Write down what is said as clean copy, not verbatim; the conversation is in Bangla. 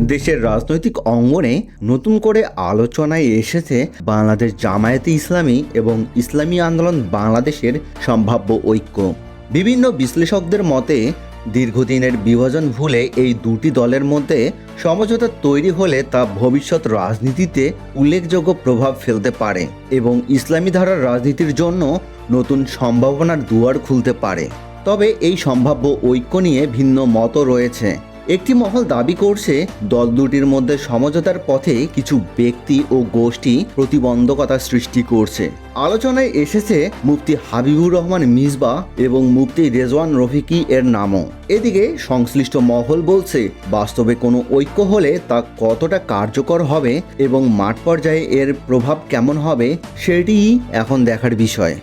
দেশের রাজনৈতিক অঙ্গনে নতুন করে আলোচনায় এসেছে বাংলাদেশ জামায়াতে ইসলামী এবং ইসলামী আন্দোলন বাংলাদেশের সম্ভাব্য ঐক্য। বিভিন্ন বিশ্লেষকদের মতে দীর্ঘদিনের বিভাজন ভুলে এই দুটি দলের মধ্যে সমঝোতা তৈরি হলে তা ভবিষ্যৎ রাজনীতিতে উল্লেখযোগ্য প্রভাব ফেলতে পারে এবং ইসলামী ধারার রাজনীতির জন্য নতুন সম্ভাবনার দুয়ার খুলতে পারে। তবে এই সম্ভাব্য ঐক্য নিয়ে ভিন্ন মতও রয়েছে। একটি মহল দাবি করছে দল দুটির মধ্যে সমঝোতার পথে কিছু ব্যক্তি ও গোষ্ঠী প্রতিবন্ধকতা সৃষ্টি করছে। আলোচনায় এসেছে মুফতি হাবিবুর রহমান মিসবাহ এবং মুফতি রেজওয়ান রফিকি এর নামও। এদিকে সংশ্লিষ্ট মহল বলছে বাস্তবে কোনো ঐক্য হলে তা কতটা কার্যকর হবে এবং মাঠ পর্যায়ে এর প্রভাব কেমন হবে সেটিই এখন দেখার বিষয়।